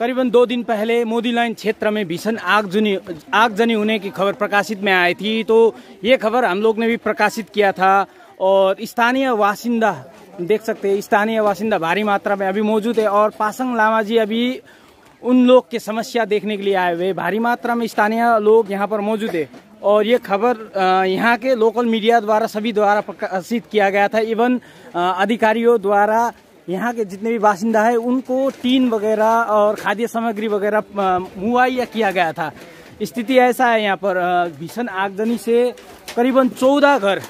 करीबन 2 दिन पहले मोदी लाइन क्षेत्र में भीषण आगजनी होने की खबर प्रकाशित में आई थी। तो ये खबर हम लोग ने भी प्रकाशित किया था और स्थानीय बासिंदा देख सकते हैं, स्थानीय बासिंदा भारी मात्रा में अभी मौजूद है और पासंग लामा जी अभी उन लोग की समस्या देखने के लिए आए हुए। भारी मात्रा में स्थानीय लोग यहाँ पर मौजूद है और ये खबर यहाँ के लोकल मीडिया द्वारा सभी द्वारा प्रकाशित किया गया था। इवन अधिकारियों द्वारा यहाँ के जितने भी बासिंदा है उनको टीन वगैरह और खाद्य सामग्री वगैरह मुहैया किया गया था। स्थिति ऐसा है यहाँ पर भीषण आगजनी से करीबन 14 घर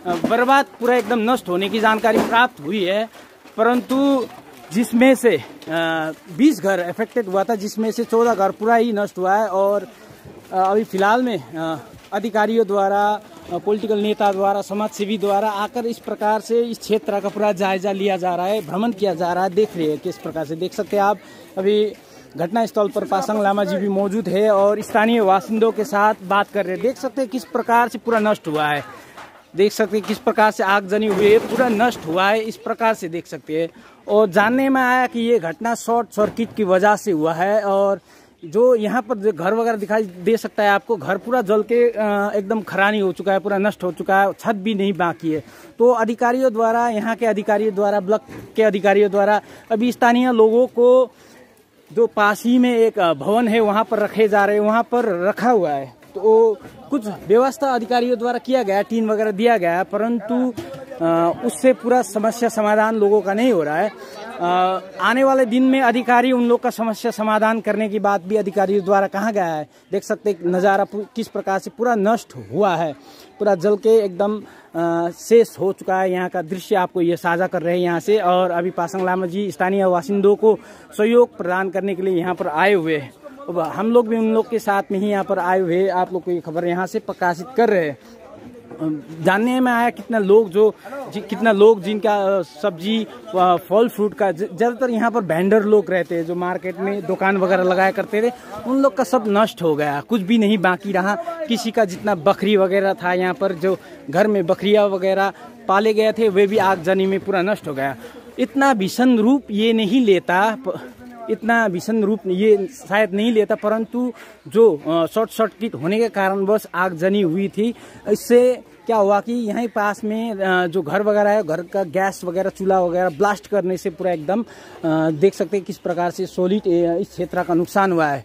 बर्बाद पूरा एकदम नष्ट होने की जानकारी प्राप्त हुई है, परंतु जिसमें से 20 घर अफेक्टेड हुआ था, जिसमें से 14 घर पूरा ही नष्ट हुआ है। और अभी फिलहाल में अधिकारियों द्वारा, पॉलिटिकल नेता द्वारा, समाज सेवी द्वारा आकर इस प्रकार से इस क्षेत्र का पूरा जायजा लिया जा रहा है, भ्रमण किया जा रहा है। देख रहे हैं किस प्रकार से, देख सकते हैं आप अभी घटना स्थल पर पासंग लामा जी भी मौजूद है और स्थानीय बासिंदों के साथ बात कर रहे हैं। देख सकते हैं किस प्रकार से पूरा नष्ट हुआ है, देख सकते हैं किस प्रकार से आगजनी हुई है, पूरा नष्ट हुआ है, इस प्रकार से देख सकते हैं। और जानने में आया कि ये घटना शॉर्ट सर्किट की वजह से हुआ है और जो यहाँ पर जो घर वगैरह दिखाई दे सकता है आपको, घर पूरा जल के एकदम खरानी हो चुका है, पूरा नष्ट हो चुका है, छत भी नहीं बाकी है। तो अधिकारियों द्वारा, यहाँ के अधिकारियों द्वारा, ब्लॉक के अधिकारियों द्वारा अभी स्थानीय लोगों को जो पास ही में एक भवन है वहाँ पर रखे जा रहे हैं, वहाँ पर रखा हुआ है। तो कुछ व्यवस्था अधिकारियों द्वारा किया गया, टीन वगैरह दिया गया है, परंतु उससे पूरा समस्या समाधान लोगों का नहीं हो रहा है। आने वाले दिन में अधिकारी उन लोग का समस्या समाधान करने की बात भी अधिकारियों द्वारा कहा गया है। देख सकते नज़ारा किस प्रकार से पूरा नष्ट हुआ है, पूरा जल के एकदम शेष हो चुका है। यहाँ का दृश्य आपको ये साझा कर रहे हैं यहाँ से। और अभी पासंग लामा जी स्थानीय बासिंदों को सहयोग प्रदान करने के लिए यहाँ पर आए हुए हैं। हम लोग भी उन लोग के साथ में ही यहाँ पर आए हुए, आप लोग को ये खबर यहाँ से प्रकाशित कर रहे हैं। जानने में आया कितना लोग जिनका सब्जी फल फ्रूट का, ज़्यादातर यहाँ पर वेंडर लोग रहते हैं जो मार्केट में दुकान वगैरह लगाया करते थे, उन लोग का सब नष्ट हो गया, कुछ भी नहीं बाकी रहा। किसी का जितना बकरी वगैरह था, यहाँ पर जो घर में बकरियाँ वगैरह पाले गए थे वे भी आगजनी में पूरा नष्ट हो गया। इतना भीषण रूप ये नहीं लेता, इतना भीषण रूप ये शायद नहीं लेता, परंतु जो शॉर्ट सर्किट होने के कारण बस आगजनी हुई थी। इससे क्या हुआ कि यहीं पास में जो घर वगैरह है, घर का गैस वगैरह, चूल्हा वगैरह ब्लास्ट करने से पूरा एकदम देख सकते हैं किस प्रकार से सॉलिड इस क्षेत्र का नुकसान हुआ है।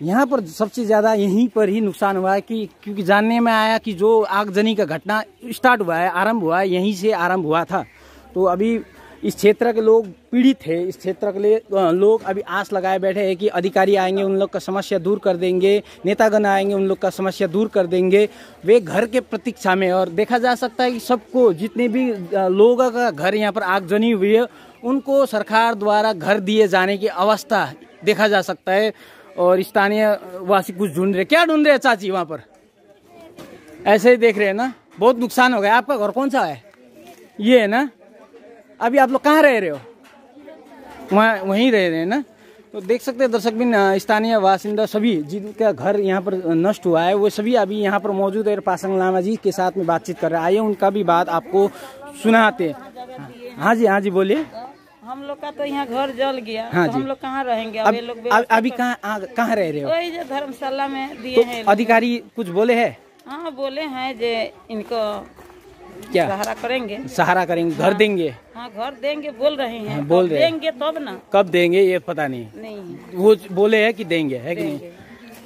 यहाँ पर सबसे ज़्यादा यहीं पर ही नुकसान हुआ है क्योंकि जानने में आया कि जो आगजनी का घटना स्टार्ट हुआ है, आरंभ हुआ है, यहीं से आरंभ हुआ था। तो अभी इस क्षेत्र के लोग पीड़ित है, इस क्षेत्र के लिए लोग अभी आस लगाए बैठे हैं कि अधिकारी आएंगे, उन लोग का समस्या दूर कर देंगे, नेतागण आएंगे, उन लोग का समस्या दूर कर देंगे। वे घर के प्रतीक्षा में, और देखा जा सकता है कि सबको, जितने भी लोगों का घर यहाँ पर आगजनी हुई है, उनको सरकार द्वारा घर दिए जाने की अवस्था देखा जा सकता है। और स्थानीय वासी कुछ ढूंढ रहे, क्या ढूंढ रहे हैं चाची वहाँ पर? ऐसे ही देख रहे हैं ना, बहुत नुकसान हो गया। आपका घर कौन सा है? ये है ना। अभी आप लोग कहाँ रह रहे हो? वहीं रह रहे हैं ना। तो देख सकते हैं दर्शक बिन, स्थानीय बासिंदा सभी जिनका घर यहाँ पर नष्ट हुआ है वो सभी अभी यहाँ पर मौजूद है। पासंग लामा जी के साथ में बातचीत कर रहे हैं, आइए उनका भी बात आपको सुनाते हैं। हाँ जी बोलिए। हम लोग का तो यहाँ घर जल गया। हाँ तो हम लोग कहाँ रहेंगे? अभी कहाँ रह रहे हो? वही जो धर्मशाला में दिए हैं। अधिकारी कुछ बोले है? हाँ बोले हैं जे इनको क्या सहारा करेंगे, घर हाँ, देंगे। हाँ घर देंगे बोल रहे हैं। हाँ, बोल रहे देंगे तब ना, कब देंगे ये पता नहीं वो बोले है कि देंगे, है कि नहीं?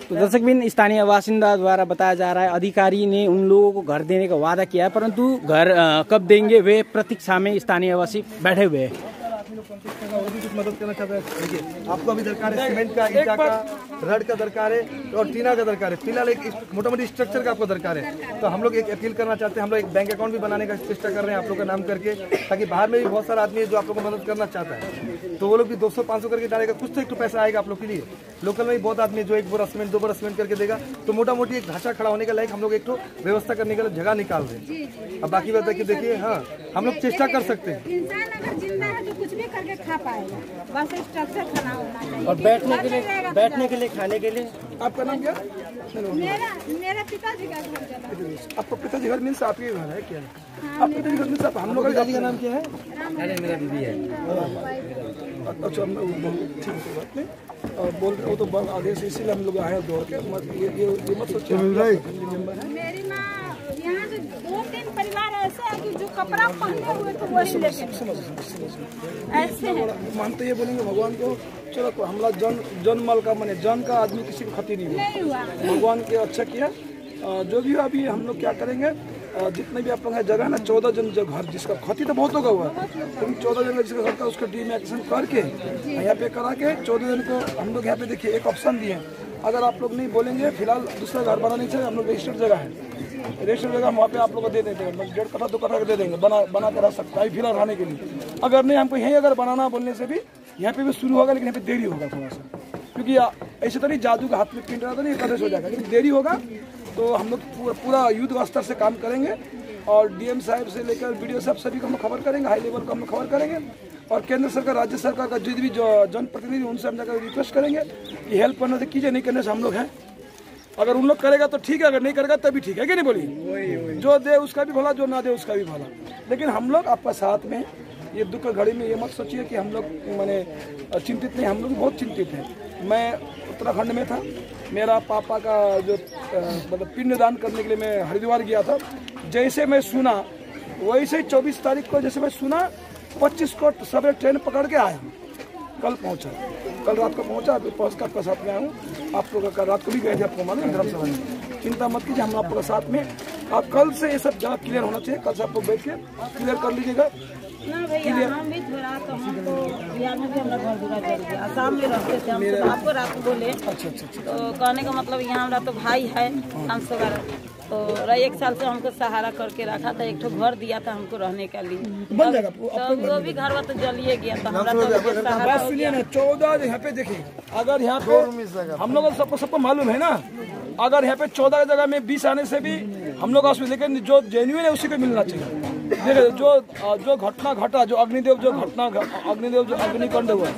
तो दर्शक बिन, स्थानीय बासिंदा द्वारा बताया जा रहा है अधिकारी ने उन लोगों को घर देने का वादा किया है, परंतु घर कब देंगे वे प्रतीक्षा में स्थानीय वासी बैठे हुए हैं। और भी कुछ मदद करना चाहता है। देखिए, आपको अभी दरकार है सीमेंट का, ईटा का, रड का दरकार है और टीना का दरकार है। फिलहाल एक मोटा मोटी स्ट्रक्चर का आपको दरकार है। तो हम लोग एक अपील करना चाहते हैं, हम लोग एक बैंक अकाउंट भी बनाने का चेष्टा कर रहे हैं आप लोग का नाम करके, ताकि बाहर में भी बहुत सारा आदमी है जो आप लोग को मदद करना चाहता है। तो वो लोग भी 200-500 करके डालेगा, कुछ तो एक तो पैसा आएगा आप लोग के लिए। लोकल में भी बहुत आदमी है जो 1 बोरा सीमेंट 2 बोरा सीमेंट करके देगा। तो मोटा मोटी एक ढांचा खड़ा होने का लायक हम लोग एक तो व्यवस्था करने के लिए जगह निकाल रहे हैं। अब बाकी बात है कि देखिए, हाँ हम लोग चेष्टा कर सकते हैं। कुछ भी करके खा पाएगा, बस स्ट्रक्चर खाना होना चाहिए। और बैठने के लिए खाने के लिए। आपका नाम क्या? मेरा पिताजी का घर चला। आपका पिताजी घर मीन्स आपके घर है क्या? आप पिताजी घर मीन्स हम लोग का पिताजी का नाम क्या है? अरे मेरा बीबी है। अच्छा ठीक है, बात नहीं। बोल रहे हो तो बस आगे से, इसीलिए हम लोग आए दौड़ के। ये मत सोचिए मेरी माँ यहाँ से 2-3 परिवार ऐसे हैं कि जो कपड़ा पहने हुए तो वही लेके ऐसे हैं। मानते ये बोलेंगे भगवान को, चलो हमला जन माल का माने जन का आदमी किसी को क्षति नहीं हुआ, भगवान के अच्छा किया। जो भी अभी हम लोग क्या करेंगे, जितने भी आप लोग हैं जगह ना 14 जन जो घर जिसका क्षति तो बहुत होगा हुआ, लेकिन 14 जन जिसका घर था उसका डीमार्केशन करके यहाँ पे करा के 14 जन को हम लोग यहाँ पे देखिए एक ऑप्शन दिए। अगर आप लोग नहीं बोलेंगे फिलहाल दूसरा घर बना नहीं चाहिए, हम लोग रजिस्टर्ड जगह है, रजिस्टर्ड जगह हम वहाँ पे आप लोग को दे देते हैं, 1.5 कट्ठा 2 कट्ठा दे देंगे, बना के रह सकता है फिलहाल रहने के लिए। अगर नहीं हमको यहीं अगर बनाना बोलने से भी यहाँ पे भी शुरू होगा, लेकिन यहाँ पे देरी होगा थोड़ा सा, क्योंकि ऐसे तो नहीं जादू का हाथ में पिंड रहा था नहीं प्रदेश हो जाएगा, लेकिन देरी होगा। तो हम लोग पूरा युद्ध स्तर से काम करेंगे और डीएम साहब से लेकर बीडीओ साहब सभी को हम खबर करेंगे, हाई लेवल को हम खबर करेंगे और केंद्र सरकार राज्य सरकार का जितने भी जनप्रतिनिधि उनसे हम जाकर रिक्वेस्ट करेंगे कि हेल्प करने से कीजिए, नहीं करने से हम लोग हैं। अगर उन लोग करेगा तो ठीक है, अगर नहीं करेगा तभी ठीक है कि नहीं बोलिए, जो दे उसका भी भला, जो ना दे उसका भी भला। लेकिन हम लोग आपका साथ में, ये दुख घड़ी में ये मत सोचिए कि हम लोग माने चिंतित नहीं, हम लोग बहुत चिंतित हैं। मैं उत्तराखंड में था, मेरा पापा का जो मतलब पिंडदान करने के लिए मैं हरिद्वार गया था। जैसे मैं सुना वैसे ही 24 तारीख को जैसे मैं सुना 25 को सवेरे ट्रेन पकड़ के आया, कल पहुंचा, कल रात को पहुंचा, पहुँच कर आपके साथ में आया हूँ। आप लोग कल रात को भी गए थे, आपको मालूम है धर्मशाला में, चिंता मत कीजिए, हम आपके साथ में। आप कल से ये सब जगह क्लियर होना चाहिए, कल से आप लोग बैठ के क्लियर कर लीजिएगा। ना भैया हम भी थोड़ा तो हमको बिहार में भी हमारा घर दूरा चल गया, आसाम में रहते थे हम, तो आपको रात बोले। अच्छा। तो कहने का मतलब यहाँ हमारा तो भाई है 500 तो 1 साल से हमको सहारा करके रखा था, एक ठो घर दिया था हमको रहने के लिए, तो वो भी घर तो जलिए गया, तो हमारा तो सहारा हो गया। 14 यहाँ पे देखिए, अगर यहाँ पे हम लोग सबको मालूम है ना, अगर यहाँ पे 14 जगह में 20 आने से भी हम लोग लेकिन जो जेन्युइन है उसी को मिलना चाहिए। देखिए जो घटना घटा, जो अग्निदेव जो अग्निकांड हुआ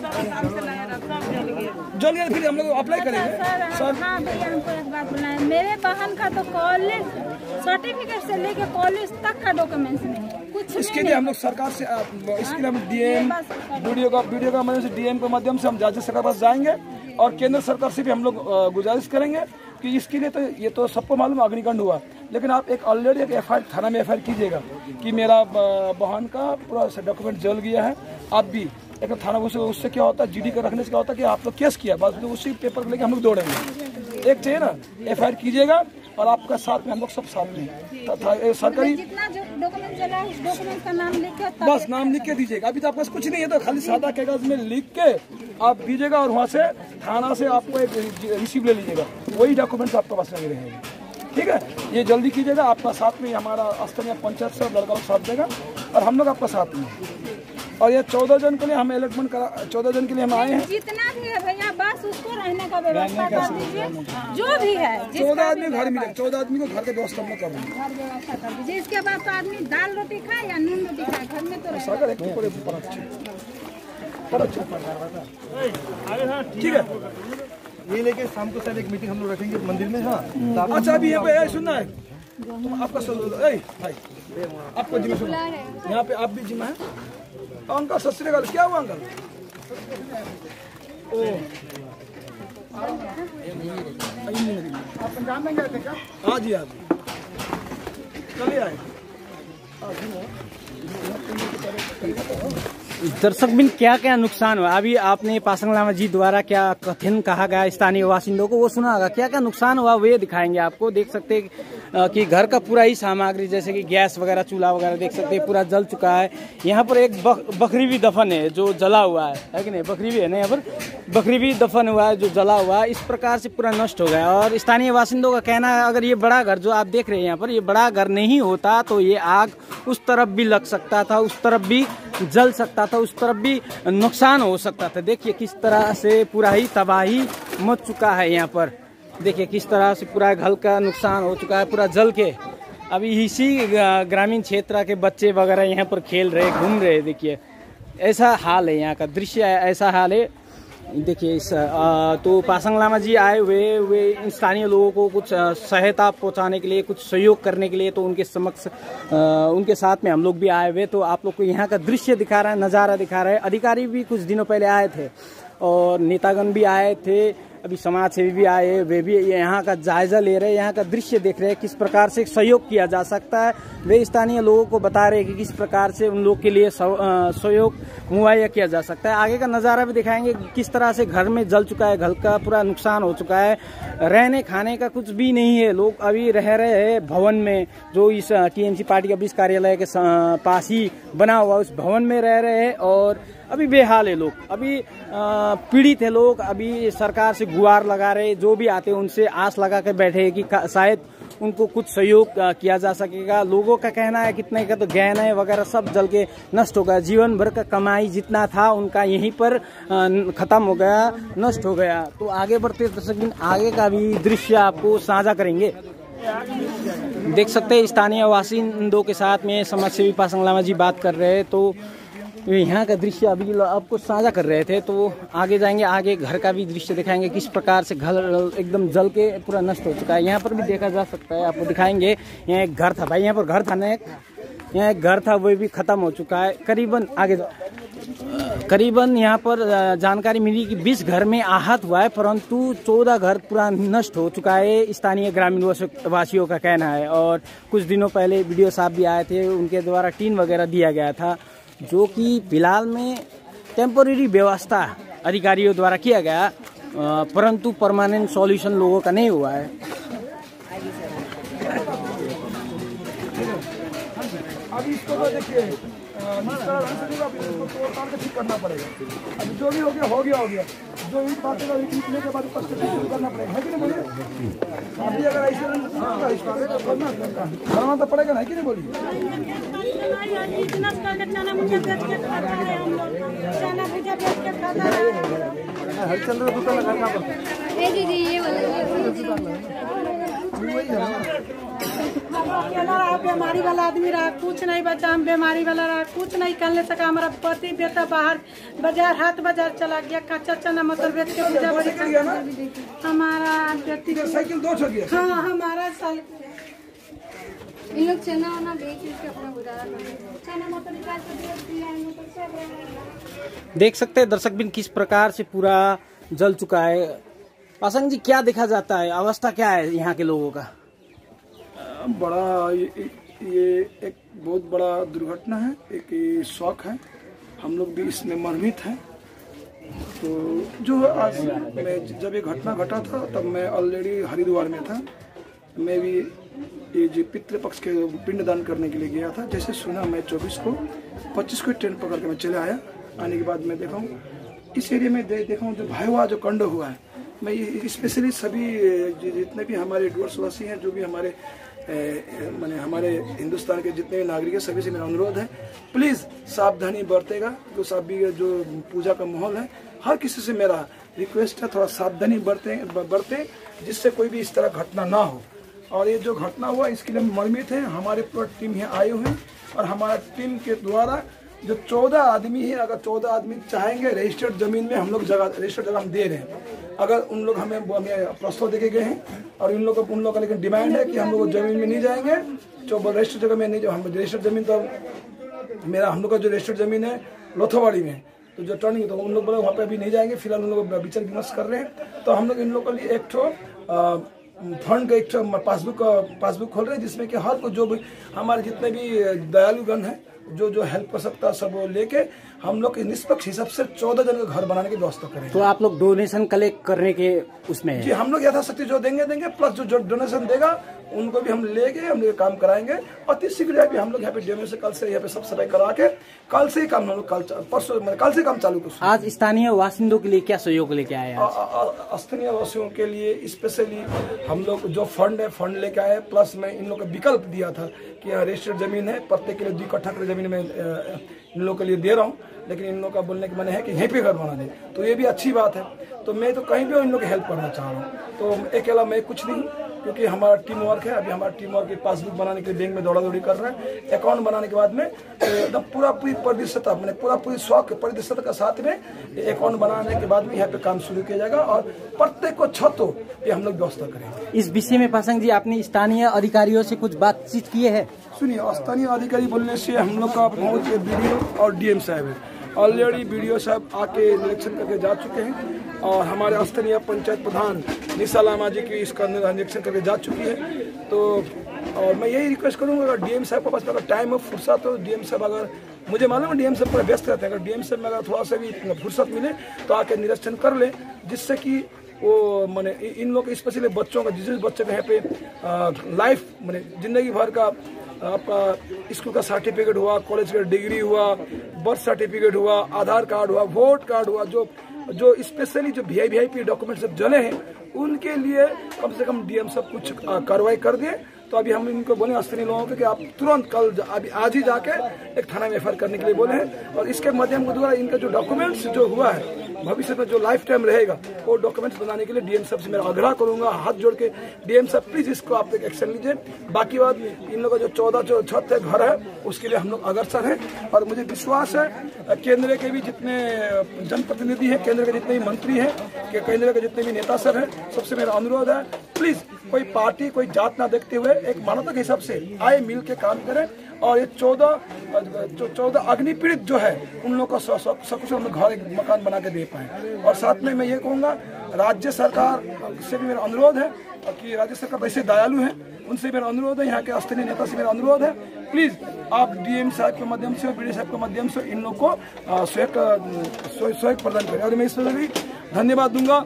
जल गया, फिर हम लोग अप्लाई करेंगे सर। हाँ भैया हमको एक बात बोलना है, मेरे बहन का तो कॉलेज सर्टिफिकेट से लेके कॉलेज तक का डॉक्यूमेंट्स नहीं, कुछ इसके लिए हम लोग सरकार से, इसके लिए हम डीएम वीडियो का माध्यम से, डीएम के माध्यम से हम राज्य सरकार पास जाएंगे और केंद्र सरकार से भी हम लोग गुजारिश करेंगे कि इसके लिए तो ये तो सबको मालूम अग्निकांड हुआ, लेकिन आप एक ऑलरेडी एक एफआईआर थाना में एफआईआर कीजिएगा कि मेरा बहन का पूरा डॉक्यूमेंट जल गया है। आप भी एक थाना उससे क्या होता है, जीडी का रखने से क्या होता है कि आप लोग केस किया, बस उसी पेपर को लेकर हम लोग दौड़ेंगे। एक चाहिए ना, एफआईआर कीजिएगा और आपका साथ में हम लोग सब साथ में सरकारी जितना जो डॉक्यूमेंट चला है उस डॉक्यूमेंट का नाम लिख के बस नाम लिख के दीजिएगा। अभी तो आपके पास कुछ नहीं है, तो खाली सादा कागज में लिख के आप दीजिएगा और वहाँ से थाना से आपको एक रिसीव ले लीजिएगा, वही डॉक्यूमेंट्स आपके पास लगे रहेंगे। ठीक है, ये जल्दी कीजिएगा, आपका साथ में हमारा स्थानीय पंचायत सब लड़का लोग साथ देगा और हम लोग आपका साथ में। और ये 14 जन के लिए हम अलॉटमेंट करा, 14 जन के लिए हम आए हैं। जितना भी है भैया बस उसको रहने का व्यवस्था कर दीजिए, जो भी है 14 आदमी घर मिले, 14 आदमी को घर के व्यवस्था हम लोग कर देंगे, घर व्यवस्था कर दीजिए। इसके बाद तो आदमी दाल रोटी खाए या नून रोटी खाए, घर में तो सरकार एक ठीक है। ये लेके शाम को शायद एक मीटिंग हम लोग रखेंगे मंदिर में। हाँ अच्छा, अभी यहाँ पे सुनना है, तुम आपका भाई आपको जिम्मा यहाँ पे आप भी जिम्मा है। अंकल सत श्री अकाल, क्या हुआ अंकल? ओ आप पंजाब में गए थे क्या? हाँ जी, हाँ जी, कल ही आए। दर्शक बिन क्या क्या नुकसान हुआ, अभी आपने पासंग लामा जी द्वारा क्या कथन कहा गया स्थानीय बासिंदों को वो सुना होगा, क्या क्या नुकसान हुआ वो दिखाएंगे आपको। देख सकते हैं कि घर का पूरा ही सामग्री जैसे कि गैस वगैरह, चूल्हा वगैरह देख सकते हैं पूरा जल चुका है। यहाँ पर एक बकरी भी दफन है जो जला हुआ है कि नहीं, बकरी भी है ना, यहाँ पर बकरी भी दफन हुआ है जो जला हुआ है। इस प्रकार से पूरा नष्ट हो गया। और स्थानीय बासिंदों का कहना है अगर ये बड़ा घर जो आप देख रहे हैं यहाँ पर, ये बड़ा घर नहीं होता तो ये आग उस तरफ भी लग सकता था, उस तरफ भी जल सकता था, उस तरफ भी नुकसान हो सकता था। देखिए किस तरह से पूरा ही तबाही मच चुका है यहाँ पर, देखिए किस तरह से पूरा घर का नुकसान हो चुका है पूरा जल के। अभी इसी ग्रामीण क्षेत्र के बच्चे वगैरह यहाँ पर खेल रहे, घूम रहे, देखिए ऐसा हाल है यहाँ का, दृश्य ऐसा हाल है। देखिए इस तो पासंग लामा जी आए हुए वे स्थानीय लोगों को कुछ सहायता पहुंचाने के लिए, कुछ सहयोग करने के लिए, तो उनके समक्ष उनके साथ में हम लोग भी आए हुए। तो आप लोग को यहाँ का दृश्य दिखा रहा है, नज़ारा दिखा रहा है। अधिकारी भी कुछ दिनों पहले आए थे और नेतागण भी आए थे, अभी समाज सेवी भी आए, वे भी यहाँ का जायजा ले रहे हैं, यहाँ का दृश्य देख रहे हैं, किस प्रकार से सहयोग किया जा सकता है। वे स्थानीय लोगों को बता रहे हैं कि किस प्रकार से उन लोग के लिए सहयोग मुहैया किया जा सकता है। आगे का नज़ारा भी दिखाएंगे, किस तरह से घर में जल चुका है, घर का पूरा नुकसान हो चुका है, रहने खाने का कुछ भी नहीं है। लोग अभी रह रहे हैं भवन में, जो इस टीएमसी पार्टी ऑफिस कार्यालय के पास ही बना हुआ उस भवन में रह रहे हैं और अभी बेहाल है लोग, अभी पीड़ित है लोग। अभी सरकार से गुहार लगा रहे, जो भी आते हैं उनसे आस लगा कर बैठे कि शायद उनको कुछ सहयोग किया जा सकेगा। लोगों का कहना है कितने का तो गहने वगैरह सब जल के नष्ट हो गया, जीवन भर का कमाई जितना था उनका यहीं पर खत्म हो गया, नष्ट हो गया। तो आगे बढ़ते दर्शक आगे का भी दृश्य आपको साझा करेंगे। देख सकते हैं स्थानीय वासिंदों के साथ में समाज सेवी पासांग लामा जी बात कर रहे हैं, तो यहाँ का दृश्य अभी आपको साझा कर रहे थे। तो आगे जाएंगे, आगे घर का भी दृश्य दिखाएंगे, किस प्रकार से घर एकदम जल के पूरा नष्ट हो चुका है। यहाँ पर भी देखा जा सकता है, आपको दिखाएंगे। यहाँ एक घर था भाई, यहाँ पर घर था ना, यहाँ एक घर था, वो भी खत्म हो चुका है। करीबन यहाँ पर जानकारी मिली कि 20 घर में आहत हुआ है, परंतु 14 घर पूरा नष्ट हो चुका है, स्थानीय ग्रामीण वासियों का कहना है। और कुछ दिनों पहले वीडियो साहब भी आए थे, उनके द्वारा टीन वगैरह दिया गया था, जो कि फिलहाल में टेम्पोरेरी व्यवस्था अधिकारियों द्वारा किया गया, परंतु परमानेंट सॉल्यूशन लोगों का नहीं हुआ है। अभी इसको तो देखिए ठीक करना पड़ेगा। अभी जो भी हो गया जो भी बातें निकलने के बाद करना पड़ेगा, है कि नहीं बोलिए? अभी अगर ऐसे करना तो पड़ेगा ना, है कि नहीं बोलिए? हरिचंद्र दुकान करना पड़ता अकेला बीमारी वाला आदमी रहा, कुछ नहीं बचा, हम बीमारी वाला रहा, कुछ नहीं कर ले सका। हमारा पति बेटा बाहर बाजार हाट बाजार चला गया, कच्चा चना मतलब बेच के पूजा बड़ी हमारा बेटी साइकिल 2 छो गया। हाँ हमारा साइकिल इन लोग चना वना बेच के अपना गुजारा करते, चना मोटर निकाल के बेच दिया है, मोटर सब। देख सकते हैं दर्शक बिन किस प्रकार से पूरा जल चुका है। पासांग जी, क्या देखा जाता है, अवस्था क्या है यहाँ के लोगों का? बड़ा ये एक बहुत बड़ा दुर्घटना है, एक शौक है, हम लोग भी इसमें मर्मित हैं। तो जो आज मैं जब ये घटना घटा था तब मैं ऑलरेडी हरिद्वार में था, मैं भी ये जो पितृपक्ष के पिंडदान करने के लिए गया था। जैसे सुना मैं 24 को 25 को ट्रेन पकड़ के मैं चले आया। आने के बाद मैं देखा हूँ इस एरिया में देखा हूँ जो भयावह जो कांड हुआ है। मैं स्पेशली सभी जितने भी हमारे डुअर्सवासी हैं, जो भी हमारे माने हमारे हिंदुस्तान के जितने भी नागरिक हैं, सभी से मेरा अनुरोध है प्लीज़ सावधानी बरतेगा। तो सभी जो पूजा का माहौल है, हर किसी से मेरा रिक्वेस्ट है थोड़ा सावधानी बरते जिससे कोई भी इस तरह घटना ना हो। और ये जो घटना हुआ इसके लिए हम मर्मित हैं। हमारे पूरा टीम यहाँ आए हुए हैं और हमारा टीम के द्वारा जो 14 आदमी है, अगर 14 आदमी चाहेंगे रजिस्टर्ड जमीन में हम लोग रजिस्टर्ड जगह हम दे रहे हैं। अगर उन लोग हमें प्रस्ताव देके गए हैं और उन लोगों का लेकिन डिमांड है कि हम लोग जमीन में नहीं जाएंगे, जो रजिस्टर्ड जगह में नहीं, जो हम रजिस्टर्ड जमीन तो हम लोग का जो रजिस्टर्ड जमीन है लोथोवाड़ी में, तो जो टर्निंग तो उन लोग बोले वहाँ पे अभी नहीं जाएंगे। फिलहाल उन लोग विचार विमर्श कर रहे हैं। तो हम लोग इन लोगों के लिए एक फंड का एक पासबुक खोल रहे हैं, जिसमें कि हर को जो भी हमारे जितने भी दयालुगण हैं जो हेल्प कर सकता है सब वो लेके हम लोग निष्पक्ष हिसाब से 14 जन का घर बनाने की व्यवस्था करेंगे। तो आप लोग डोनेशन कलेक्ट करने के उसमें जी हम लोग यथाशक्ति जो देंगे प्लस जो डोनेशन देगा उनको भी हम लेके हम लोग काम कराएंगे। और तीसरी भी हम लोग यहाँ पे डेमो से कल से यहाँ पे सब सफाई करा के कल से ही काम हम लोग कल से काम चालू कर। आज स्थानीय वासिंदों के लिए क्या सहयोग लेके आए? स्थानीय वासियों के लिए स्पेशली हम लोग जो फंड लेके आए, प्लस मैं इन लोग को विकल्प दिया था कि यहाँ रजिस्टर्ड जमीन है, प्रत्येक के लिए 2 कट्ठा की जमीन में इन लोगों के लिए दे रहा हूँ, लेकिन इन लोगों का बोलने के मन है कि यहीं पे घर बना दे। तो ये भी अच्छी बात है। तो मैं तो कहीं भी इन लोग की हेल्प करना चाह रहा हूँ। तो अकेला मैं कुछ नहीं, क्योंकि हमारा टीम वर्क है। अभी हमारा टीम वर्क पासबुक बनाने के लिए बैंक में दौड़ा दौड़ी कर रहा है। अकाउंट बनाने के बाद में एकदम पूरी प्रतिशत मैंने पूरी शौक प्रतिशत के साथ में अकाउंट बनाने के बाद में यहाँ पे काम शुरू किया जाएगा और प्रत्येक को छतो ये हम लोग व्यवस्था करेंगे। इस विषय में पासांग जी आपने स्थानीय अधिकारियों से कुछ बातचीत की है? सुनिए, स्थानीय अधिकारी बोलने से हम लोग का बहुत BDO और DM साहब है, ऑलरेडी बीडीओ साहब आके निरीक्षण करके जा चुके हैं और हमारे स्थानीय पंचायत प्रधान निशा लामा जी की इसका निरीक्षण करके जा चुकी है। तो और मैं यही रिक्वेस्ट करूँगा, अगर डीएम साहब के पास अगर टाइम हो, फुर्सत हो, डीएम साहब अगर, मुझे मालूम है डीएम साहब पूरा व्यस्त रहते हैं, अगर डीएम साहब में अगर थोड़ा सा भी फुर्सत मिले तो आके निरीक्षण कर ले, जिससे कि वो मैंने इन लोग स्पेशली बच्चों का, जिस बच्चे का यहाँ पे लाइफ मैंने जिंदगी भर का आपका स्कूल का सर्टिफिकेट हुआ, कॉलेज का डिग्री हुआ, बर्थ सर्टिफिकेट हुआ, आधार कार्ड हुआ, वोट कार्ड हुआ, जो स्पेशली जो वीआईपी डॉक्यूमेंट सब जले हैं, उनके लिए कम से कम डीएम सब कुछ कार्रवाई कर दिए। तो अभी हम इनको बोले स्थानीय लोगों को कि आप तुरंत कल अभी आज ही जाके एक थाना में एफआईआर करने के लिए बोले हैं। और इसके माध्यम के द्वारा इनका जो डॉक्यूमेंट्स जो हुआ है भविष्य में जो लाइफ टाइम रहेगा, वो डॉक्यूमेंट्स बनाने के लिए डीएम साहब से मेरा आग्रह करूंगा, हाथ जोड़ के डीएम साहब प्लीज इसको आप एक एक्शन लीजिए। बाकी बात इन लोगों का जो 14 जो छत है, घर है, उसके लिए हम लोग अग्रसर हैं। और मुझे विश्वास है केंद्र के भी जितने जनप्रतिनिधि हैं, केंद्र के जितने भी मंत्री हैं, केंद्र के जितने भी नेता सर हैं, सबसे मेरा अनुरोध है प्लीज कोई पार्टी कोई जात ना देखते हुए एक मानवता के हिसाब से आए, मिल के काम करें। और ये 14 अग्निपीड़ित जो है उन लोगों का सकुशल हम घर एक मकान बना के दे पाए। और साथ में मैं ये कहूँगा राज्य सरकार से भी मेरा अनुरोध है कि राज्य सरकार वैसे दयालु है, उनसे मेरा अनुरोध है, यहाँ के स्थानीय नेता से मेरा अनुरोध है, प्लीज आप डीएम साहब के माध्यम से और बीडीओ साहब के माध्यम से इन लोग को सहयोग प्रदान करें। और मैं इस वजह भी धन्यवाद दूंगा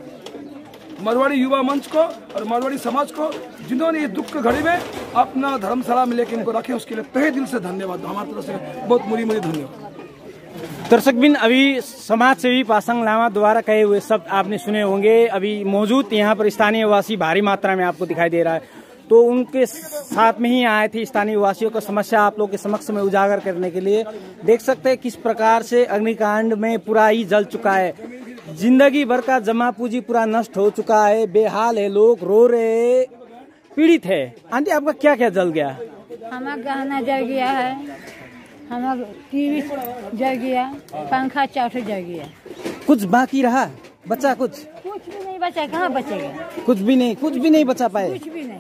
मारवाड़ी युवा मंच को और मारवाड़ी समाज को, जिन्होंने ये दुख की घड़ी में अपना धर्मशाला में लेकर इनको रखे, उसके लिए तहे दिल से धन्यवाद। हमारी तरफ से बहुत मुरी धन्यवाद। दर्शकबिन, अभी समाज सेवी पासांग लामा द्वारा कहे हुए शब्द आपने सुने होंगे। अभी मौजूद यहाँ पर स्थानीय वासी भारी मात्रा में आपको दिखाई दे रहा है, तो उनके साथ में ही आए थे स्थानीय वासियों का समस्या आप लोग के समक्ष में उजागर करने के लिए। देख सकते हैं किस प्रकार से अग्निकांड में पूरा ही जल चुका है, जिंदगी भर का जमा पूंजी पूरा नष्ट हो चुका है, बेहाल है, लोग रो रहे, पीड़ित है। आंटी, आपका क्या क्या जल गया? हमारा गहना जल गया है, हमारा टीवी जल गया, पंखा चार जल गया। कुछ बाकी रहा बचा? कुछ भी नहीं बचा, कहाँ बचेगा? कुछ भी नहीं बचा पाए। कुछ भी नहीं।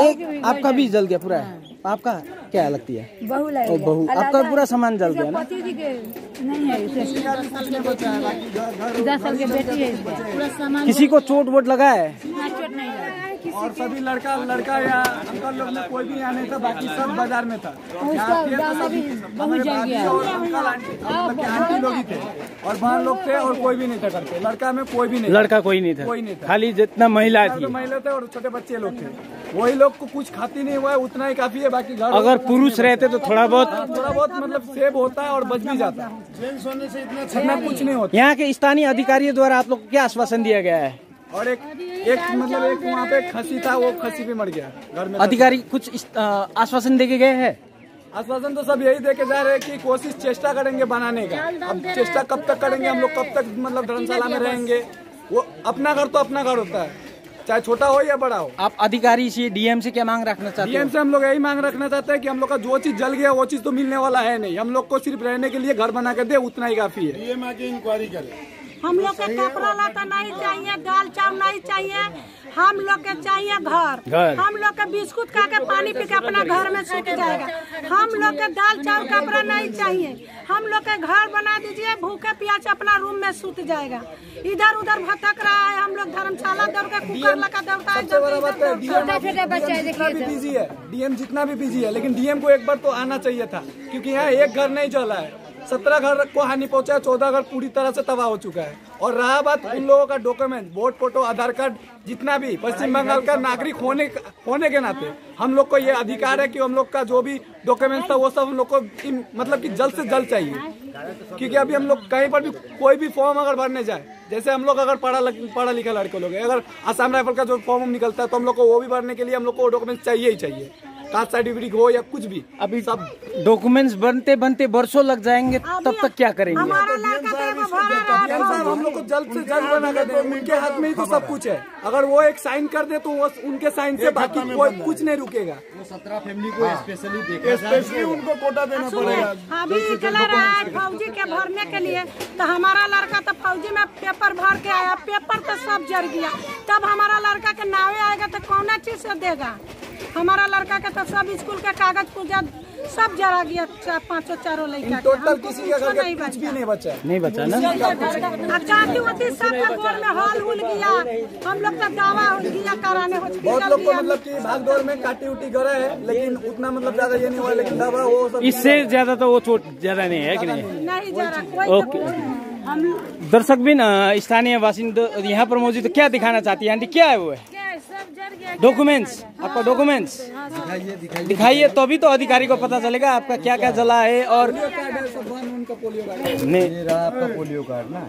एक आपका भी जल गया पूरा? आपका क्या लगती है? बहू लग बहू, आपका पूरा सामान जल गया ना? पति जी के नहीं है, 10 साल के बेटी है। किसी को चोट वोट लगा है? चोट नहीं लगा। और सभी लड़का या अंकल लोग में कोई भी यहाँ नहीं था, बाकी सब बाजार में था। बहू जल गया, आंटी लोग ही थे और बहन लोग थे और कोई भी नहीं था घर पे। लड़का में कोई भी नहीं, लड़का कोई नहीं था, खाली जितना महिला थी, महिला थे और छोटे बच्चे लोग थे। वही लोग को कुछ खाती नहीं हुआ है, उतना ही काफी है। बाकी घर अगर पुरुष रहते तो थोड़ा बहुत मतलब सेव होता है और बच भी जाता है, इतना कुछ नहीं होता। यहाँ के स्थानीय अधिकारियों द्वारा आप लोग को क्या आश्वासन दिया गया है? और एक वहाँ पे खसी था, वो खसी भी मर गया घर में। अधिकारी कुछ आश्वासन देके गए हैं? आश्वासन तो सब यही देके जा रहे हैं कि कोशिश चेष्टा करेंगे बनाने का। अब चेष्टा कब तक करेंगे हम लोग, कब तक मतलब धर्मशाला में रहेंगे? वो अपना घर तो अपना घर होता है, चाहे छोटा हो या बड़ा हो। आप अधिकारी से, डीएम से क्या मांग रखना चाहते हैं? डीएम से हम लोग यही मांग रखना चाहते हैं कि हम लोग का जो चीज जल गया वो चीज तो मिलने वाला है नहीं, हम लोग को सिर्फ रहने के लिए घर बना के दे, उतना ही काफी है। डीएम आके इंक्वायरी करे। हम लोग के कपड़ा लता नहीं चाहिए, दाल चावल नहीं चाहिए, हम लोग के चाहिए घर। हम लोग के बिस्कुट खा के पानी पी के अपना घर में सूख जाएगा। हम लोग के दाल चावल कपड़ा नहीं चाहिए, हम लोग के घर बना दीजिए, भूखे प्यासे अपना रूम में सूत जाएगा। इधर उधर भटक रहा है, हम लोग धर्मशाला दौड़ के कुकर लगा दौड़ता है। छोटे बच्चे बिजी है, डीएम जितना भी बिजी है, लेकिन डीएम को एक बार तो आना चाहिए था, क्योंकि यहाँ एक घर नहीं जला है, 17 घर को हानि पहुंचा है, 14 घर पूरी तरह से तबाह हो चुका है। और रहा बात उन लोगों का डॉक्यूमेंट, वोट फोटो, आधार कार्ड, जितना भी पश्चिम बंगाल का नागरिक होने के नाते हम लोग को ये अधिकार है कि हम लोग का जो भी डॉक्यूमेंट था वो सब हम लोग को मतलब कि जल्द से जल्द चाहिए। क्योंकि अभी हम लोग कहीं पर भी कोई भी फॉर्म अगर भरने जाए, जैसे हम लोग अगर पढ़ा लिखा लड़के लोग हैं, अगर आसाम राइफल का जो फॉर्म निकलता है तो हम लोग को वो भी भरने के लिए हम लोग को डॉक्यूमेंट चाहिए ही चाहिए, कास्ट सर्टिफिकेट हो या कुछ भी। अभी सब डॉक्यूमेंट्स बनते वर्षों लग जाएंगे, तब तक क्या करेंगे? हम लोग को जल्द से जल्द बना कर दे, उनके हाथ में ही तो सब कुछ है। अगर वो एक साइन कर दे तो वो उनके साइन से बाकी कोई कुछ नहीं रुकेगा। 17 फैमिली को स्पेशली उनको कोटा देना पड़ेगा। अभी चला रहा है फौजी के भरने के लिए, तो हमारा लड़का तो फौजी में पेपर भर के आया, पेपर तो सब जर गया। तब हमारा लड़का के नावे आएगा तो कौन चीज से देगा? हमारा लड़का के तो सब स्कूल के कागज पुर्जा सब जरा गया, चारों लड़का टोटल किसी के घर के कुछ भी नहीं बचा। नहीं बचा ना। चाहती होती सब गोर में हॉल हुल गया, हम लोग का दावा हो गया कराने बहुत लोग को मतलब कि भाग दौड़ में काटी उटी गए है, लेकिन उतना मतलब ज्यादा ये नहीं हुआ, लेकिन दवा वो सब इससे ज्यादा तो वो चोट ज्यादा नहीं है कि नहीं जरा कोई। ओके दर्शक बिन स्थानीय बासिंदा यहाँ पर मौजूद, क्या दिखाना चाहती है आंटी? क्या है वो है? डॉक्यूमेंट्स, आपका डॉक्यूमेंट्स दिखाइए, तो अभी तो अधिकारी को पता चलेगा आपका क्या क्या जला है। और नहीं आपका पोलियो कार्ड ना,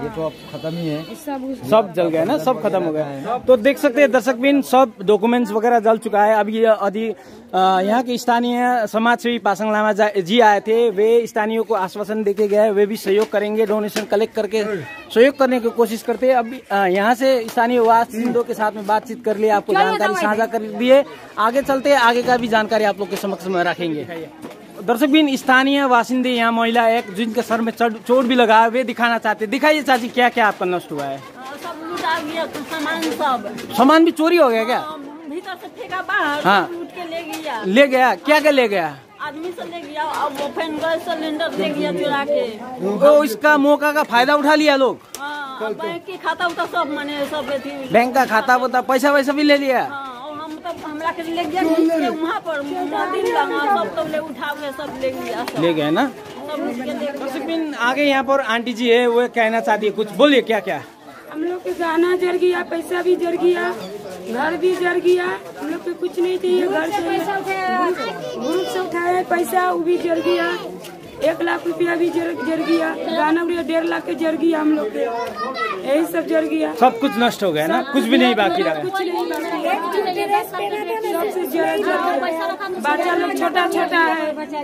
ये तो अब खत्म ही है, सब जल गया ना, सब खत्म हो गया। तो देख सकते हैं दर्शक बिन, सब डॉक्यूमेंट्स वगैरह जल चुका है। अभी यहाँ के स्थानीय समाज सेवी पासांग लामा जी आए थे, वे स्थानीयों को आश्वासन देके गए, वे भी सहयोग करेंगे, डोनेशन कलेक्ट करके सहयोग करने की कोशिश करते हैं। अभी यहाँ से स्थानीय वासिंदों के साथ में बातचीत कर लिए, आपको जानकारी साझा कर दिए, आगे चलते हैं, आगे का भी जानकारी आप लोग के समक्ष में रखेंगे। दर्शक बिन स्थानीय वासिंदे यहाँ महिला एक जिनके सर में चोट भी लगा है, वे दिखाना चाहते हैं। दिखाइए चाची, क्या क्या आपका नष्ट हुआ है? सब लूटा गया, सामान भी चोरी हो गया क्या? भीतर से फेंका बाहर, हाँ, लूट के ले गया। ले गया क्या क्या ले गया? आदमी से ले गया, अब वो फैन गैस सिलेंडर ले गया चुरा के। तो इसका मौका का फायदा उठा लिया लोग। हाँ, बैंक के खाता उता सब माने सब बैंक का खाता उता पैसा वैसा भी ले लिया। हम तो हमरा के ले गया वहाँ पर दिन लगा, सब तो ले उठा के सब ले गया, ले गए ना। आगे यहाँ पर आंटी जी है, वो कहना चाहती है कुछ, बोलिए क्या क्या? हम लोग के गहना जर गया, पैसा भी जर गया, घर भी जर गया, हम लोग के कुछ नहीं चाहिए, घर से ग्रुप से उठाया पैसा वो भी जर गया, 1 लाख रुपया भी जर गया, गहना 1.5 लाख के जर गया, हम लोग के यही सब जर गया, सब कुछ नष्ट हो गया ना, कुछ भी नहीं बाकी रहा। कुछ नहीं बच्चा लोग छोटा छोटा है, बच्चा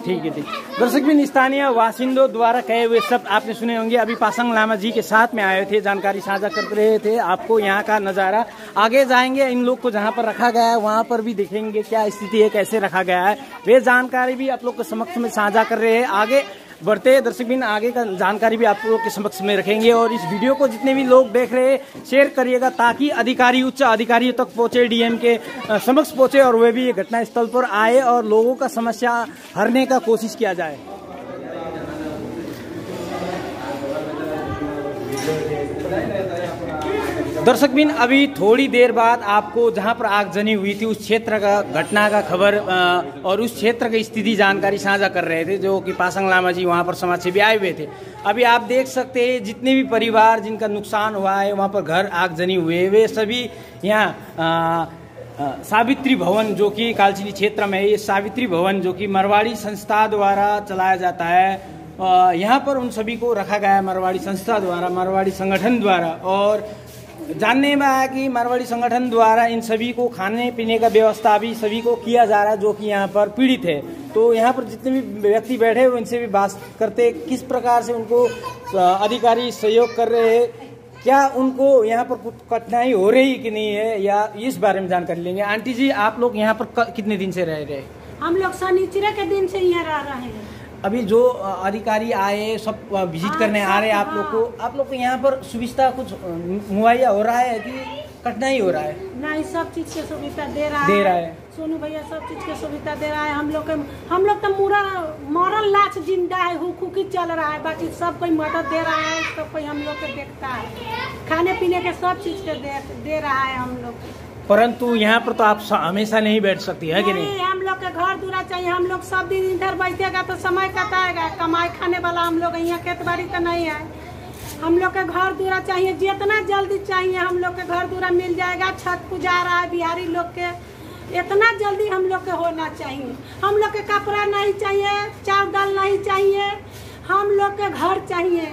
ठीक है ठीक। दर्शक बिन स्थानीय वासिंदों द्वारा कहे हुए सब आपने सुने होंगे। अभी पासांग लामा जी के साथ में आए थे, जानकारी साझा कर रहे थे, आपको यहाँ का नजारा आगे जाएंगे, इन लोग को जहाँ पर रखा गया है वहाँ पर भी देखेंगे क्या स्थिति है, कैसे रखा गया है, वे जानकारी भी आप लोग के समक्ष में साझा कर रहे हैं। आगे बढ़ते हैं दर्शक बिन, आगे का जानकारी भी आप लोग के समक्ष में रखेंगे। और इस वीडियो को जितने भी लोग देख रहे हैं शेयर करिएगा, ताकि अधिकारी उच्च अधिकारियों तक पहुंचे, डीएम के समक्ष पहुंचे, और वे भी घटना स्थल पर आए और लोगों का समस्या हरने का कोशिश किया जाए। दर्शक बिन, अभी थोड़ी देर बाद आपको जहां पर आगजनी हुई थी उस क्षेत्र का घटना का खबर और उस क्षेत्र की स्थिति जानकारी साझा कर रहे थे, जो कि पासांग लामा जी वहां पर समाज सेवी आए हुए थे। अभी आप देख सकते हैं जितने भी परिवार जिनका नुकसान हुआ है, वहां पर घर आगजनी हुए, वे सभी यहाँ सावित्री भवन जो कि कालचिनी क्षेत्र में है, ये सावित्री भवन जो कि मारवाड़ी संस्था द्वारा चलाया जाता है, यहाँ पर उन सभी को रखा गया है मारवाड़ी संस्था द्वारा, मारवाड़ी संगठन द्वारा। और जानने में आया कि मारवाड़ी संगठन द्वारा इन सभी को खाने पीने का व्यवस्था भी सभी को किया जा रहा है, जो कि यहाँ पर पीड़ित है। तो यहाँ पर जितने भी व्यक्ति बैठे हैं उनसे भी बात करते, किस प्रकार से उनको अधिकारी सहयोग कर रहे हैं, क्या उनको यहाँ पर कुछ कठिनाई हो रही कि नहीं है, या इस बारे में जानकारी लेंगे। आंटी जी, आप लोग यहाँ पर कितने दिन से रह रहे? हम लोग शनिचर के दिन से यहाँ रह रहे हैं। अभी जो अधिकारी आए सब विजिट करने आ रहे हैं आप लोग को यहाँ पर सुविधा कुछ मुहैया हो रहा है कि कठिनाई हो रहा है? नहीं, सब चीज की सुविधा दे रहा है सोनू भैया, सब चीज की सुविधा दे रहा है। हम लोग तो मरल लाश जिंदा है, हुकूकी चल रहा है, बाकी सब कोई मदद दे रहा है, सब कोई हम लोग को देखता है, खाने पीने के सब चीज के दे रहा है हम लोग। परंतु यहाँ पर तो आप हमेशा नहीं बैठ सकती है कि नहीं? हम लोग के घर दूरा चाहिए, हम लोग सब दिन इधर बैठेगा तो समय कटाएगा, कमाई खाने वाला हम लोग, यहाँ खेत बाड़ी तो नहीं है, हम लोग के घर दूरा चाहिए, जितना जल्दी चाहिए हम लोग के घर दूरा मिल जाएगा। छठ पूजा रहा है बिहारी लोग के, इतना जल्दी हम लोग के होना चाहिए। हम लोग के कपड़ा नहीं चाहिए, चावल दाल नहीं चाहिए, हम लोग के घर चाहिए,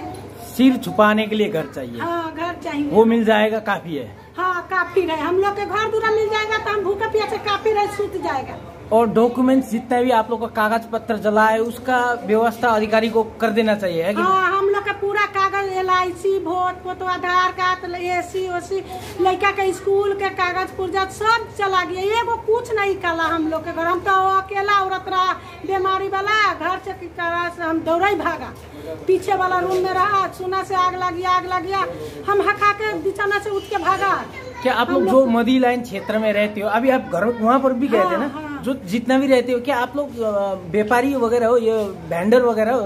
सिर छुपाने के लिए घर चाहिए। हाँ, घर चाहिए, वो मिल जाएगा, काफी है। हाँ, काफी रहे, हम लोग के घर दूरा मिल जाएगा तो हम भूखे प्यासे काफी रहे, सूत जाएगा। और डॉक्यूमेंट्स जितना भी आप लोग का कागज पत्र जला है उसका व्यवस्था अधिकारी को कर देना चाहिए है कि? हाँ, हम लोग का पूरा कागज, LIC, वोट फोटो, आधार कार्ड, AC OC, लड़का के स्कूल के कागज पुर्जा सब चला गया, एगो कुछ नहीं कला हम लोग के घर। हम तो अकेला औरत रहा, बीमारी वाला, घर से हम दौड़ा भागा, पीछे वाला रूम में रहा, सुना से आग लग गया, हम हका के बिछाना से उठ के भागा, क्या आप लोग जो मोदी लाइन क्षेत्र में रहते हो, अभी आप घर वहाँ पर भी गए थे ना, जो जितना भी रहते हो, क्या आप लोग व्यापारी वगैरह हो, ये वेंडर वगैरह हो,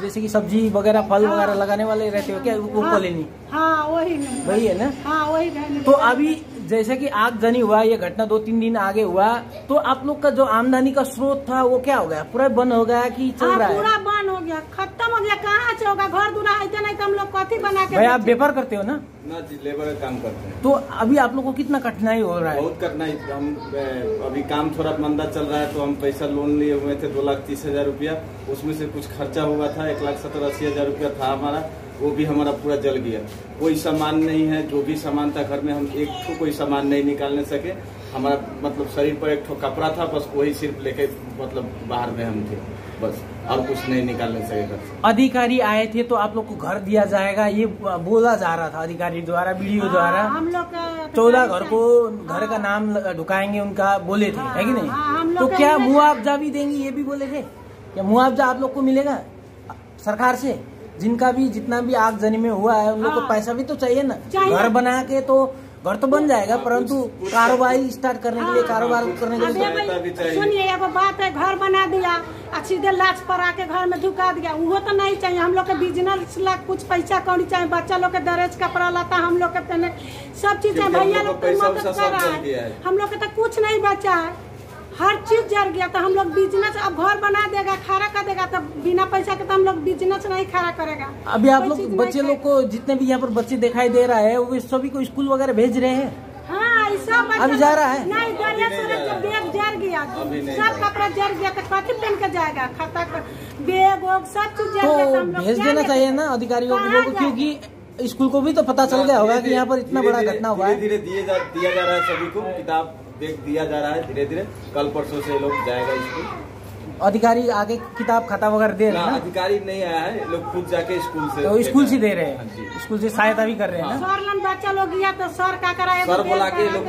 जैसे कि सब्जी वगैरह फल वगैरह लगाने वाले रहते हो क्या वो कॉलोनी? हाँ वही है ना। हाँ वही। तो अभी जैसे कि आगजनी हुआ, ये घटना 2-3 दिन आगे हुआ, तो आप लोग का जो आमदनी का स्रोत था वो क्या हो गया? पूरा बंद हो गया कि चल रहा है? पूरा बंद हो गया, खत्म हो गया। कहाँ से होगा? घर दूरा है नहीं तो हम लोग कथी बना के? भाई आप व्यापार करते हो ना? ना जी, लेबर का काम करते हैं। तो अभी आप लोग को कितना कठिनाई हो रहा है? बहुत कठिनाई। हम अभी काम थोड़ा मंदा चल रहा है, तो हम पैसा लोन लिए हुए थे 2,30,000 रुपया, उसमें से कुछ खर्चा हुआ था 1,70,80,000 रुपया था हमारा, वो भी हमारा पूरा जल गया। कोई सामान नहीं है, जो भी सामान था घर में हम एक ठो कोई सामान नहीं निकालने सके। हमारा मतलब शरीर पर एक ठो कपड़ा था, बस वही सिर्फ लेके मतलब बाहर में हम थे, बस और कुछ नहीं निकालने सके घर से। अधिकारी आए थे तो आप लोग को घर दिया जाएगा ये बोला जा रहा था अधिकारी द्वारा, वीडियो द्वारा। हम लोग 14 घर को घर का नाम ढुकाएंगे उनका बोले थे, है कि नहीं? तो क्या मुआवजा भी देंगे ये भी बोले थे? क्या मुआवजा आप लोग को मिलेगा सरकार से? जिनका भी जितना भी आगजनी में हुआ है उन लोग को पैसा भी तो चाहिए ना। घर बना के तो घर तो बन जाएगा, परंतु कारोबार स्टार्ट करने के लिए, कारोबार करने के लिए सुनिए, एगो बात है, घर बना दिया सीधे लाश पर आके घर में ढुका दिया, वो तो नहीं चाहिए। हम लोग के बिजनेस ला कुछ पैसा कौड़ी चाहिए, बच्चा लोग के दरेज कपड़ा लाता हम लोग के पहने सब चीज चाहिए। भैया लोग मदद कर रहा है, हम लोग के तो कुछ नहीं बचा है, हर चीज जर गया। तो हम लोग बिजनेस अब घर बना देगा, खड़ा कर देगा, तो बिना पैसा के तो हम लोग बिजनेस नहीं खड़ा करेगा। अभी आप लोग बच्चे लोग को जितने भी यहाँ पर बच्चे दिखाई दे रहा है वो सभी को स्कूल वगैरह भेज रहे हैं? हाँ, सब अभी जा रहा है? नहीं, बैग जर गया, सब कपड़ा जर गया, तो कथी पहन के जाएगा? खाता बैग सब चीज जर गया, तो भेज देना चाहिए ना अधिकारियों को, क्योंकि स्कूल को भी तो पता चल गया होगा कि यहाँ पर इतना बड़ा घटना हुआ है। धीरे धीरे दिया जा रहा है सभी को, किताब दिया जा रहा है धीरे धीरे। कल परसों से लोग जाएगा स्कूल। अधिकारी आगे किताब खाता वगैरह दे रहे हैं? अधिकारी नहीं आया है, लोग खुद जाके स्कूल से तो स्कूल से दे रहे हैं, स्कूल से सहायता भी कर रहे हैं। सर बच्चा लोग गया तो सर का कराया, सर बुला के लोग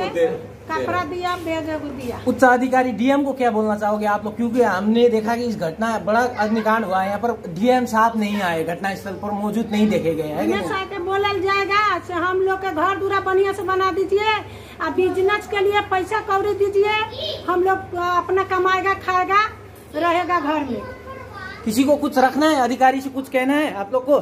कपड़ा दिया, बैग दिया। उच्च अधिकारी डीएम को क्या बोलना चाहोगे आप लोग? क्योंकि हमने देखा कि इस घटना बड़ा अग्निकांड हुआ है, यहाँ पर डीएम साहब नहीं आए, घटना स्थल पर मौजूद नहीं देखे गए हैं। बोला जाएगा हम लोग के घर दूरा बढ़िया से बना दीजिए, और बिजनेस के लिए पैसा कौड़ी दीजिए, हम लोग अपना कमाएगा खाएगा रहेगा घर में। किसी को कुछ रखना है, अधिकारी से कुछ कहना है आप लोग को?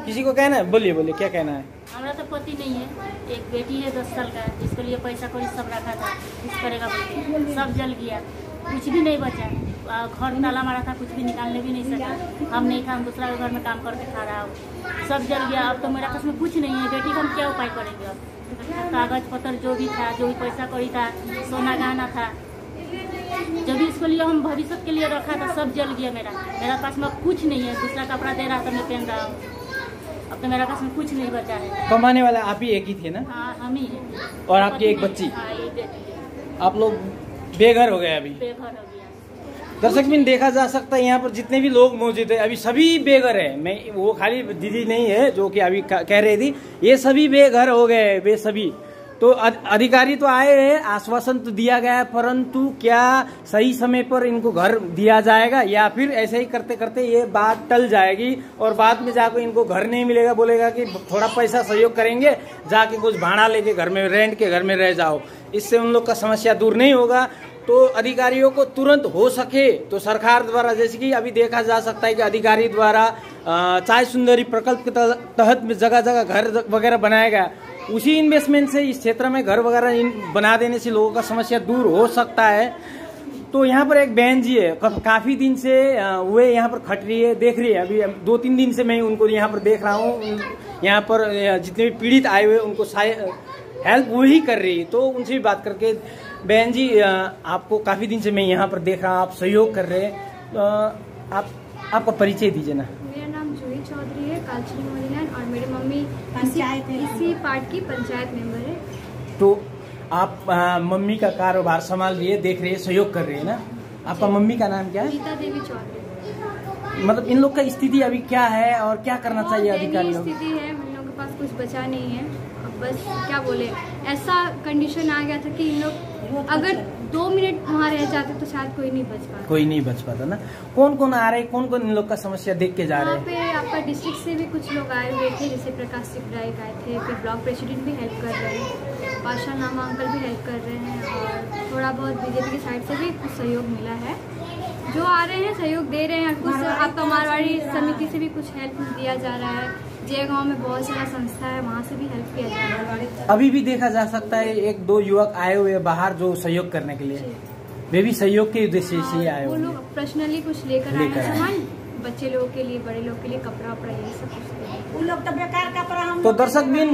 किसी को कहना है? बोलिए बोलिए, क्या कहना है? हमारा तो पति नहीं है, एक बेटी है 10 साल का, जिसके लिए पैसा कौड़ी सब रखा था, कुछ करेगा बोलते सब जल गया, कुछ भी नहीं बचा। घर ताला मारा था, कुछ भी निकालने भी नहीं सका। हम नहीं था, हम दूसरा घर में काम करके खा रहा हूँ, सब जल गया। अब तो मेरा पास में कुछ नहीं है, बेटी का हम क्या उपाय करेंगे? अब कागज पत्र जो भी था, जो भी पैसा कौड़ी था, सोना गहना था, जो भी इसके लिए हम भविष्य के लिए रखा था, सब जल गया। मेरा पास में कुछ नहीं है, दूसरा कपड़ा दे रहा था मैं पहन रहा हूँ, अब तो मेरा पास में कुछ नहीं बचा है। कमाने वाला आप ही एक ही थे ना? हाँ, हम ही है। और आपकी एक बच्ची? हाँ, एक बेटी है। आप लोग बेघर हो गए? अभी बेघर हो गया। दर्शक बिन देखा जा सकता है यहाँ पर जितने भी लोग मौजूद है अभी सभी बेघर है। मैं वो खाली दीदी नहीं है जो कि अभी कह रही थी, ये सभी बेघर हो गए, वे सभी। तो अधिकारी तो आए हैं, आश्वासन तो दिया गया है, परंतु क्या सही समय पर इनको घर दिया जाएगा या फिर ऐसे ही करते करते ये बात टल जाएगी और बाद में जाकर इनको घर नहीं मिलेगा, बोलेगा कि थोड़ा पैसा सहयोग करेंगे, जाके कुछ भाड़ा लेके घर में रेंट के घर में रह जाओ। इससे उन लोग का समस्या दूर नहीं होगा। तो अधिकारियों को तुरंत हो सके तो सरकार द्वारा, जैसे कि अभी देखा जा सकता है कि अधिकारी द्वारा चाय सुंदरी प्रकल्प के तहत में जगह जगह घर वगैरह बनाया गया, उसी इन्वेस्टमेंट से इस क्षेत्र में घर वगैरह बना देने से लोगों का समस्या दूर हो सकता है। तो यहाँ पर एक बहन जी है, काफी दिन से वे यहाँ पर खट रही है, देख रही है। अभी 2-3 दिन से मैं उनको यहाँ पर देख रहा हूँ, यहाँ पर जितने भी पीड़ित आए हुए उनको हेल्प वही कर रही है। तो उनसे भी बात करके, बहन जी आपको काफी दिन से मैं यहाँ पर देख रहा हूँ, आप सहयोग कर रहे हैं, आपका परिचय दीजिए ना। मेरा नाम जूही चौधरी है, कालचरी मोदीलान, और मेरी मम्मी इसी पार्ट की पंचायत मेंबर है। तो आप मम्मी का कारोबार संभाल रही है, देख रही है, सहयोग कर रही है ना। आपका मम्मी का नाम क्या है? गीता देवी चौधरी। मतलब इन लोग का स्थिति अभी क्या है और क्या करना चाहिए अधिकारियों? स्थिति है, हम लोग के पास कुछ बचा नहीं है, बस क्या बोले, ऐसा कंडीशन आ गया था कि इन लोग अगर 2 मिनट वहाँ रह जाते तो शायद कोई नहीं बच पाता। कोई नहीं बच पाता ना। कौन कौन आ रहे हैं, कौन कौन इन लोग का समस्या देख के जा रहे हैं? यहाँ पे आपका डिस्ट्रिक्ट से भी कुछ लोग आए हुए थे, जैसे प्रकाश सिपराइक आए थे, फिर ब्लॉक प्रेसिडेंट भी हेल्प कर रहे हैं, पाशा नामा अंकल भी हेल्प कर रहे हैं, और थोड़ा बहुत बीजेपी की साइड से भी कुछ सहयोग मिला है। जो आ रहे हैं सहयोग दे रहे हैं, कुछ आपका मारवाड़ी समिति से भी कुछ हेल्प दिया जा रहा है, जय गाँव में बहुत सारा संस्था है, वहाँ से भी हेल्प किया जा रहा है। अभी भी देखा जा सकता है 1-2 युवक आए हुए बाहर जो सहयोग करने के लिए, वे भी सहयोग के उद्देश्य से आए वो हुए। लोग पर्सनली कुछ लेकर आए हैं सामान, बच्चे लोगों के लिए, बड़े लोग के लिए कपड़ा वपड़ा यही सब कुछ। उन लोग तो बेकार कपड़ा हम तो दर्शक भी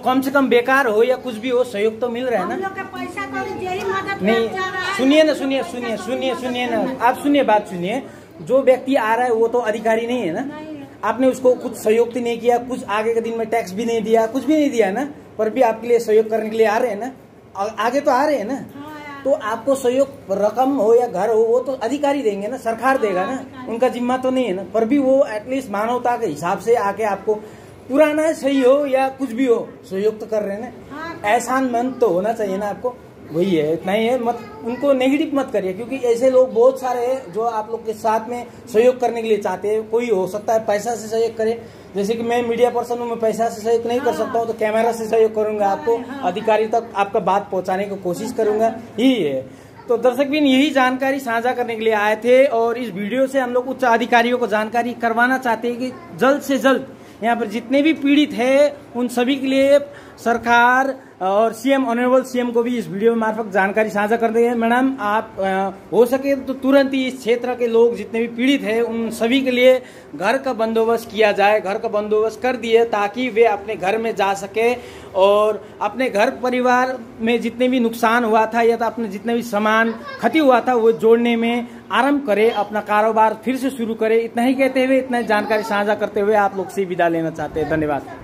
कम से कम बेकार हो या कुछ भी हो, सहयोग तो मिल रहा है ना। हम लोग का पैसा कौड़ी यही मदद नहीं, सुनिए ना, सुनिए ना, आप सुनिए, बात सुनिए। जो व्यक्ति आ रहा है वो तो अधिकारी नहीं है ना, आपने उसको कुछ सहयोग तो नहीं किया, कुछ आगे के दिन में टैक्स भी नहीं दिया, कुछ भी नहीं दिया ना, पर भी आपके लिए सहयोग करने के लिए आ रहे हैं ना, आगे तो आ रहे हैं ना। तो आपको सहयोग रकम हो या घर हो वो तो अधिकारी देंगे ना, सरकार देगा ना, उनका जिम्मा तो नहीं है ना, पर भी वो एटलीस्ट मानवता के हिसाब से आके आपको, पुराना है सही हो या कुछ भी हो, सहयोग तो कर रहे हैं ना। एहसान मंद तो होना चाहिए ना आपको, वही है, इतना ही है। मत उनको नेगेटिव मत करिए, क्योंकि ऐसे लोग बहुत सारे हैं जो आप लोग के साथ में सहयोग करने के लिए चाहते हैं। कोई हो सकता है पैसा से सहयोग करे, जैसे कि मैं मीडिया पर्सन हूँ, मैं पैसा से सहयोग नहीं कर सकता हूँ, तो कैमरा से सहयोग करूंगा, आपको अधिकारी तक आपका बात पहुंचाने की कोशिश करूंगा, यही है। तो दर्शक भी यही जानकारी साझा करने के लिए आए थे, और इस वीडियो से हम लोग उच्च अधिकारियों को जानकारी करवाना चाहते हैं कि जल्द से जल्द यहाँ पर जितने भी पीड़ित है उन सभी के लिए सरकार और सीएम, ऑनरेबल सीएम को भी इस वीडियो मार्फत जानकारी साझा कर देंगे। मैडम, आप हो सके तो तुरंत ही इस क्षेत्र के लोग जितने भी पीड़ित हैं उन सभी के लिए घर का बंदोबस्त किया जाए, घर का बंदोबस्त कर दिए, ताकि वे अपने घर में जा सके और अपने घर परिवार में जितने भी नुकसान हुआ था या तो अपने जितने भी सामान क्षति हुआ था वो जोड़ने में आरंभ करे, अपना कारोबार फिर से शुरू करे। इतना ही कहते हुए, इतना जानकारी साझा करते हुए आप लोग से विदा लेना चाहते हैं। धन्यवाद।